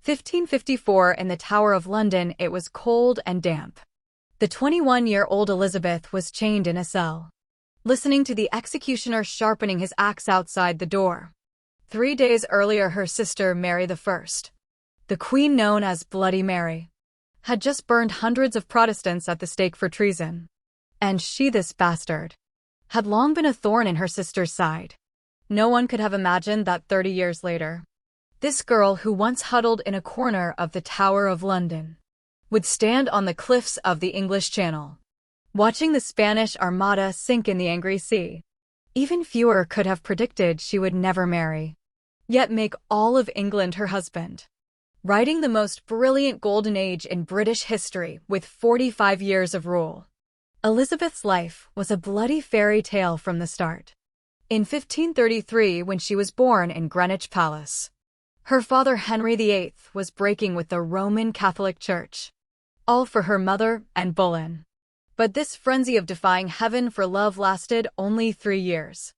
1554 in the Tower of London, it was cold and damp. The 21-year-old Elizabeth was chained in a cell, listening to the executioner sharpening his axe outside the door. 3 days earlier, her sister Mary I, the Queen known as Bloody Mary, had just burned hundreds of Protestants at the stake for treason. And she, this bastard, had long been a thorn in her sister's side. No one could have imagined that 30 years later, this girl who once huddled in a corner of the Tower of London would stand on the cliffs of the English Channel, watching the Spanish Armada sink in the angry sea. Even fewer could have predicted she would never marry, yet make all of England her husband, riding the most brilliant golden age in British history with 45 years of rule. Elizabeth's life was a bloody fairy tale from the start. In 1533, when she was born in Greenwich Palace, her father Henry VIII was breaking with the Roman Catholic Church, all for her mother and Boleyn. But this frenzy of defying heaven for love lasted only 3 years.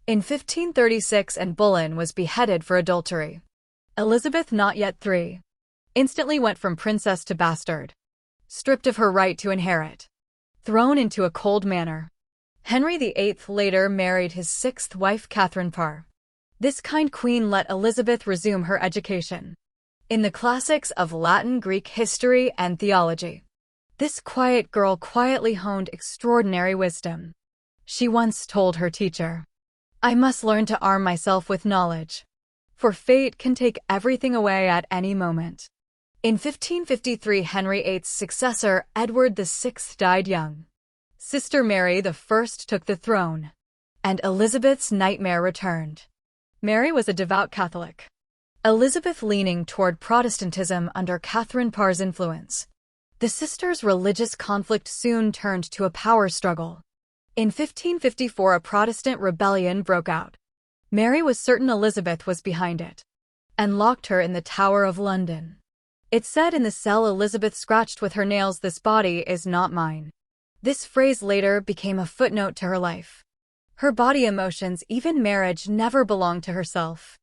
In 1536, and Boleyn was beheaded for adultery. Elizabeth, not yet 3, instantly went from princess to bastard, stripped of her right to inherit, thrown into a cold manor. Henry VIII later married his 6th wife, Catherine Parr. This kind queen let Elizabeth resume her education in the classics of Latin, Greek, history, and theology. This quiet girl quietly honed extraordinary wisdom. She once told her teacher, "I must learn to arm myself with knowledge, for fate can take everything away at any moment." In 1553, Henry VIII's successor, Edward VI, died young. Sister Mary I took the throne, and Elizabeth's nightmare returned. Mary was a devout Catholic, Elizabeth leaning toward Protestantism under Catherine Parr's influence. The sisters' religious conflict soon turned to a power struggle. In 1554, a Protestant rebellion broke out. Mary was certain Elizabeth was behind it, and locked her in the Tower of London. It said in the cell Elizabeth scratched with her nails, "This body is not mine." This phrase later became a footnote to her life. Her body, emotions, even marriage never belonged to herself,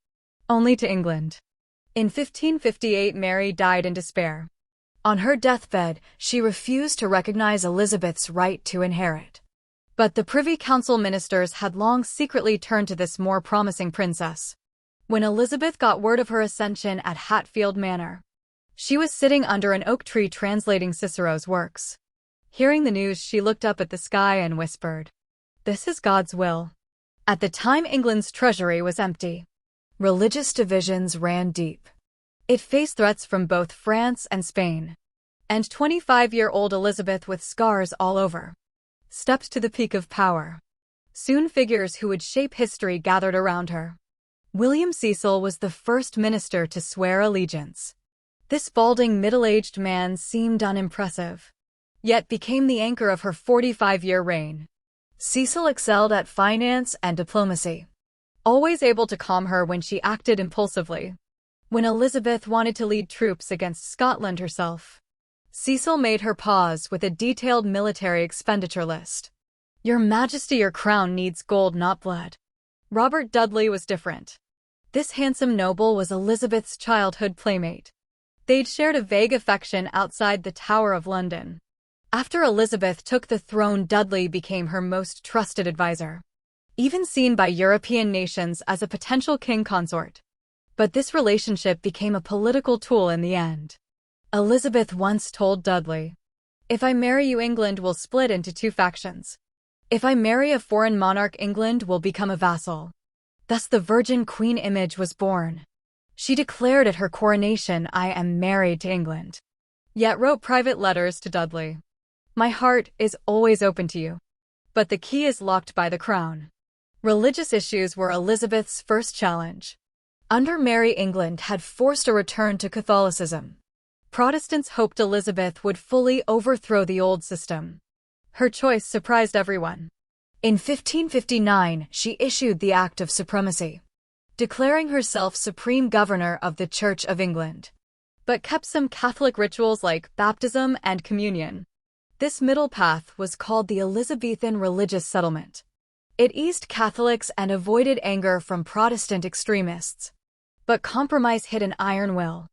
only to England. In 1558, Mary died in despair. On her deathbed, she refused to recognize Elizabeth's right to inherit. But the Privy Council ministers had long secretly turned to this more promising princess. When Elizabeth got word of her ascension at Hatfield Manor, she was sitting under an oak tree translating Cicero's works. Hearing the news, she looked up at the sky and whispered, "This is God's will." At the time, England's treasury was empty. Religious divisions ran deep. It faced threats from both France and Spain. And 25-year-old Elizabeth, with scars all over, stepped to the peak of power. Soon figures who would shape history gathered around her. William Cecil was the first minister to swear allegiance. This balding, middle-aged man seemed unimpressive, yet became the anchor of her 45-year reign. Cecil excelled at finance and diplomacy, always able to calm her when she acted impulsively. When Elizabeth wanted to lead troops against Scotland herself, Cecil made her pause with a detailed military expenditure list. "Your Majesty, your crown needs gold, not blood." Robert Dudley was different. This handsome noble was Elizabeth's childhood playmate. They'd shared a vague affection outside the Tower of London. After Elizabeth took the throne, Dudley became her most trusted advisor, even seen by European nations as a potential king consort. But this relationship became a political tool in the end. Elizabeth once told Dudley, "If I marry you, England will split into 2 factions. If I marry a foreign monarch, England will become a vassal." Thus the Virgin Queen image was born. She declared at her coronation, "I am married to England," yet wrote private letters to Dudley, "My heart is always open to you, but the key is locked by the crown." Religious issues were Elizabeth's first challenge. Under Mary, England had forced a return to Catholicism. Protestants hoped Elizabeth would fully overthrow the old system. Her choice surprised everyone. In 1559, she issued the Act of Supremacy, declaring herself supreme governor of the Church of England, but kept some Catholic rituals like baptism and communion. This middle path was called the Elizabethan religious settlement. It eased Catholics and avoided anger from Protestant extremists. But compromise hid an iron will.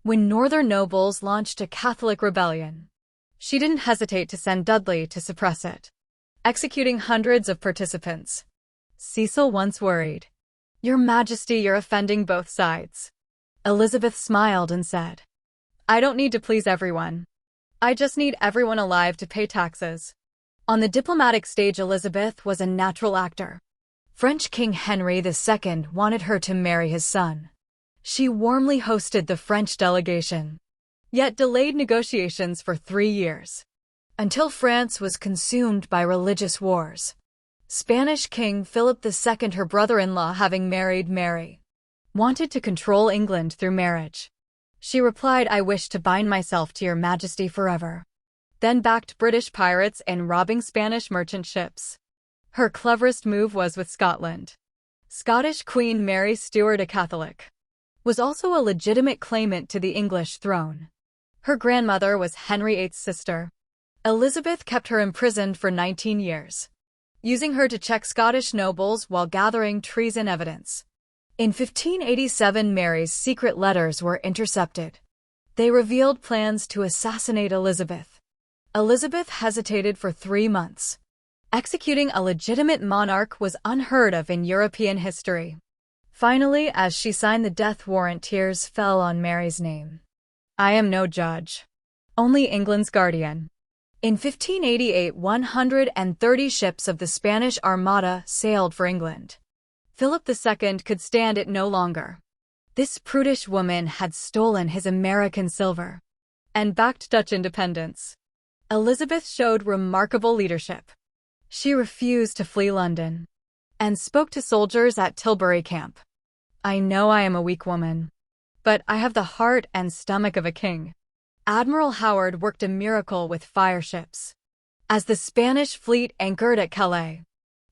when northern nobles launched a Catholic rebellion. She didn't hesitate to send Dudley to suppress it, executing hundreds of participants. Cecil once worried, "Your Majesty, you're offending both sides." Elizabeth smiled and said, "I don't need to please everyone. I just need everyone alive to pay taxes." On the diplomatic stage, Elizabeth was a natural actor. French King Henry II wanted her to marry his son. She warmly hosted the French delegation, yet delayed negotiations for 3 years, until France was consumed by religious wars. Spanish King Philip II, her brother-in-law having married Mary, wanted to control England through marriage. She replied, "I wish to bind myself to your Majesty forever," then backed British pirates in robbing Spanish merchant ships. Her cleverest move was with Scotland. Scottish Queen Mary Stuart, a Catholic, was also a legitimate claimant to the English throne. Her grandmother was Henry VIII's sister. Elizabeth kept her imprisoned for 19 years, using her to check Scottish nobles while gathering treason evidence. In 1587, Mary's secret letters were intercepted. They revealed plans to assassinate Elizabeth. Elizabeth hesitated for 3 months. Executing a legitimate monarch was unheard of in European history. Finally, as she signed the death warrant, tears fell on Mary's name. "I am no judge, only England's guardian." In 1588, 130 ships of the Spanish Armada sailed for England. Philip II could stand it no longer. This prudish woman had stolen his American silver and backed Dutch independence. Elizabeth showed remarkable leadership. She refused to flee London and spoke to soldiers at Tilbury Camp. "I know I am a weak woman, but I have the heart and stomach of a king." Admiral Howard worked a miracle with fireships. As the Spanish fleet anchored at Calais,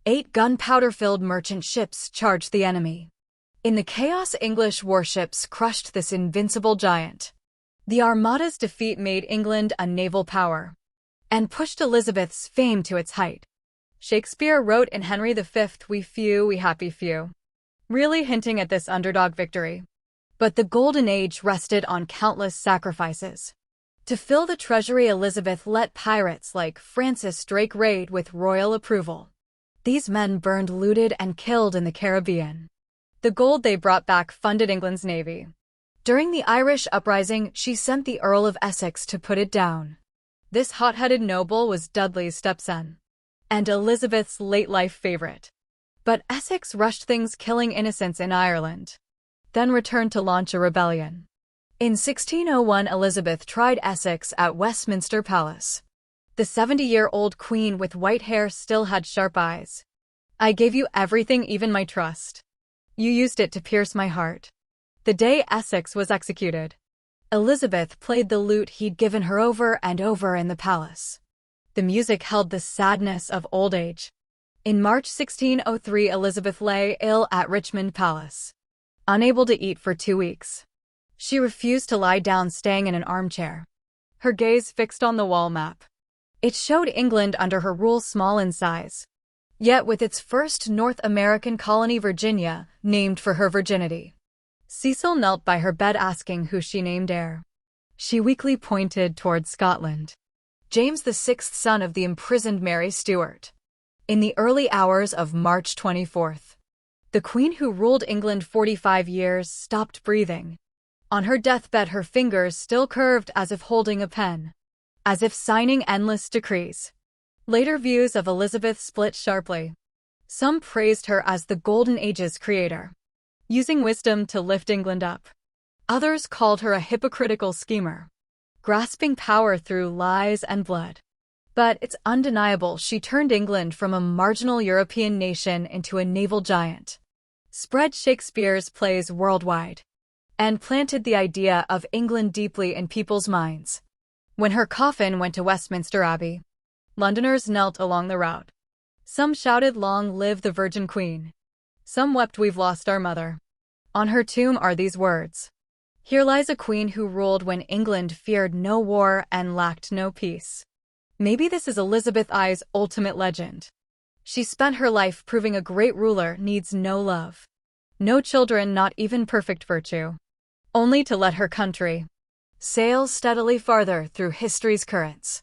8 gunpowder-filled merchant ships charged the enemy. In the chaos, English warships crushed this invincible giant. The Armada's defeat made England a naval power and pushed Elizabeth's fame to its height. Shakespeare wrote in Henry V, "We few, we happy few," really hinting at this underdog victory. But the Golden Age rested on countless sacrifices. To fill the treasury, Elizabeth let pirates like Francis Drake raid with royal approval. These men burned, looted, and killed in the Caribbean. The gold they brought back funded England's navy. During the Irish uprising, she sent the Earl of Essex to put it down. This hot-headed noble was Dudley's stepson and Elizabeth's late-life favorite. But Essex rushed things, killing innocents in Ireland, then returned to launch a rebellion. In 1601, Elizabeth tried Essex at Westminster Palace. The 70-year-old queen with white hair still had sharp eyes. "I gave you everything, even my trust. You used it to pierce my heart." The day Essex was executed, Elizabeth played the lute he'd given her over and over in the palace. The music held the sadness of old age. In March 1603, Elizabeth lay ill at Richmond Palace, unable to eat for 2 weeks. She refused to lie down, staying in an armchair, her gaze fixed on the wall map. It showed England under her rule, small in size, yet with its first North American colony, Virginia, named for her virginity. Cecil knelt by her bed, asking who she named heir. She weakly pointed towards Scotland. James VI, son of the imprisoned Mary Stuart. In the early hours of March 24th, the Queen, who ruled England 45 years, stopped breathing. On her deathbed, her fingers still curved as if holding a pen, as if signing endless decrees. Later views of Elizabeth split sharply. Some praised her as the Golden Age's creator, using wisdom to lift England up. Others called her a hypocritical schemer, grasping power through lies and blood. But it's undeniable she turned England from a marginal European nation into a naval giant, spread Shakespeare's plays worldwide, and planted the idea of England deeply in people's minds. When her coffin went to Westminster Abbey, Londoners knelt along the route. Some shouted, "Long live the Virgin Queen." Some wept, "We've lost our mother." On her tomb are these words: "Here lies a queen who ruled when England feared no war and lacked no peace." Maybe this is Elizabeth I's ultimate legend. She spent her life proving a great ruler needs no love, no children, not even perfect virtue, only to let her country Sail steadily farther through history's currents.